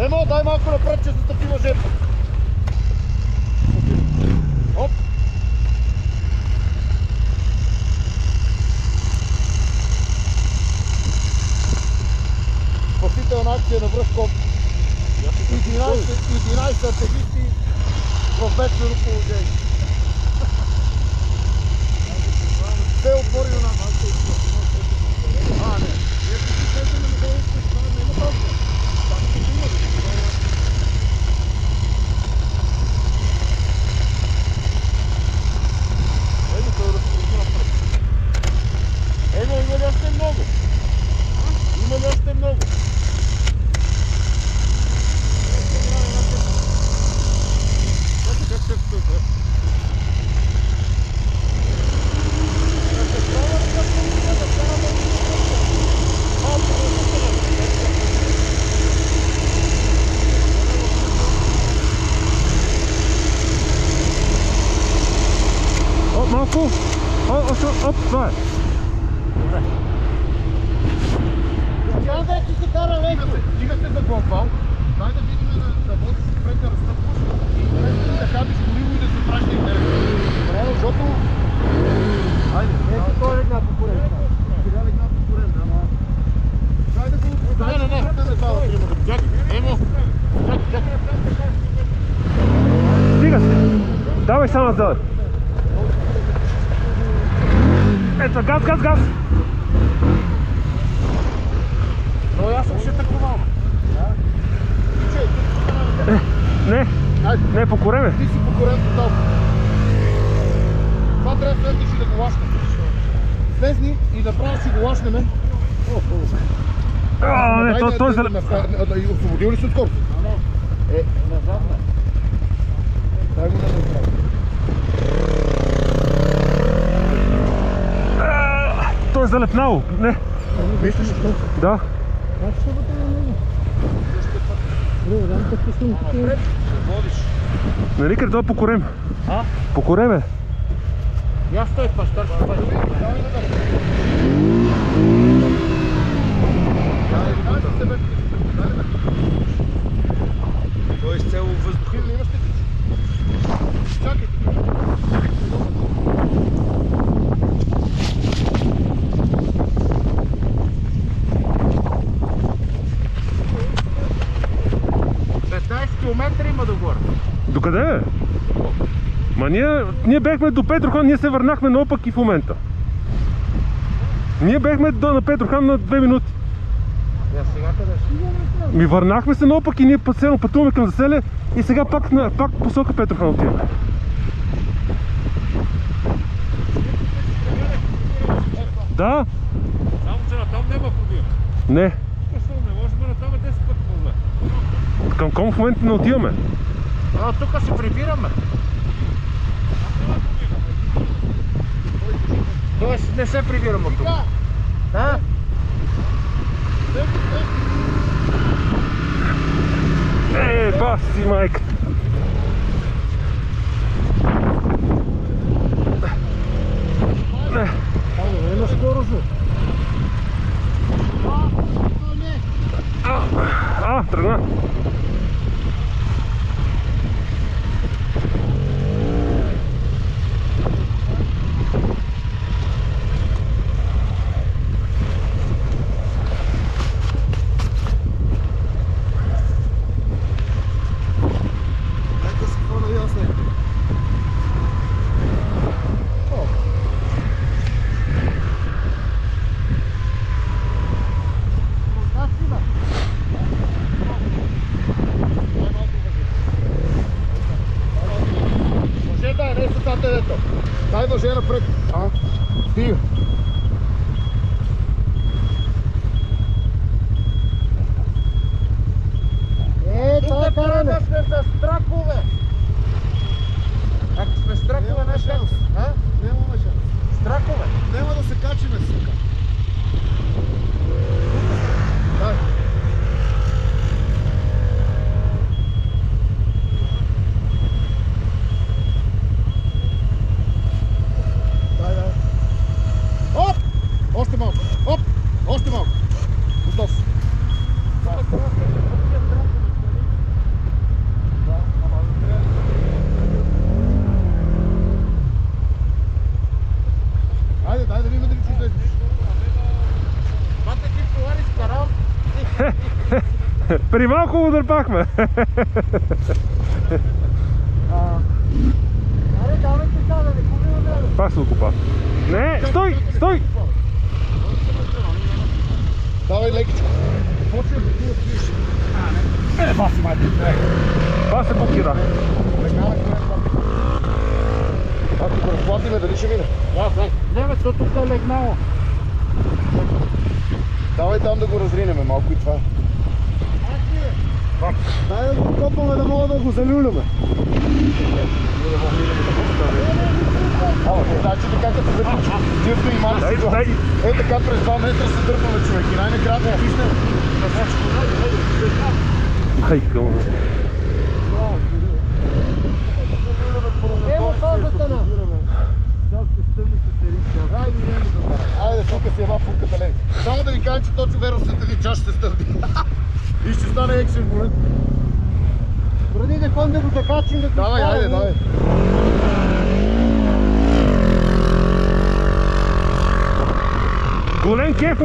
Емо, дай малко напред, че за такива жертва. Оп! Спасителна акция на връх коп. 11 артегисти в бедствено положение. Все отвори на нас. Не. Има ли още много? Има ли още много? Оп, малко! Оп, това е! Тя вече се кара леко. Стига се за главбал. Дай да видим да водиш пред да разтъпваш и да хабиш гориво и да се праща интересно. Добре, защото... Айде, ето той легна по корем. Сега легна по корем, да. Дай да го... Не. Чакай, Емо. Чакай. Стига се! Давай само назад! Ето, газ! Но аз съм ще таковал. Не, по кореме. Ти си по корем тотал. Това трябва да слезнеш и да го лашнем. Слезни и направо си го лашнеме. Той за... Освободил ли си от скорост? Назад не. Дай го да направи. Той е залепнал. Не. Мислиш ли? Да. Напред, водиш. Нали къде това по корем? А? По кореме. Я стой, пастор, ще бъде. Той е изцело въздух. Имаш ли? Чакай. Километра има догоре. Докъде бе? Ма ние бехме до Петрохан, ние се върнахме наопак и в момента. Ние бехме на Петрохан на 2 минути. Сега къде си? Ми върнахме се наопак и ние постоянно пътуваме към заселе и сега пак посока Петрохан отиваме. Да? Само че натам няма проблем. Не. Не може да натам 10 пъти проблем. Към ком в момента не отиваме? Тук се прибираме. Тоест не се прибираме тук. Да? Баси майка! Има скорост. Тръгна. Дай въже напред. Стига. Това караме сме с страхове. Ако сме страхове, не шанс. Нямаме шанс. Страхове. Няма да се качиме, сука. Дай. Още малко. Оп! Още малко. Готов. При малко го дърпахме. Аре, давайте сега да не губим време. Пак се окупа. Не, стой, стой! Давай лекичко. Почвай да ти отвиеш. Баси майде. Това се блокира. Ако го разплатиме, дали ще мине? Не, бе, то тук е легнало. Давай там да го разринеме малко и това е. Дай да го копаме да мога да го залюляме. Значи така като се заключи. Тия стои мали Дай, си. дай. Е така през 2 метра се дърпаме човек и най-накрая да писнем. Майка му. Емо казата на. Айде, тук си една фурката лен. Само да ви кажа, че точно верно след един час ще се стърди. И ще стане екшен момент. Преди да ходим да го закачим, да го Давай, айде, давай. Голем кеф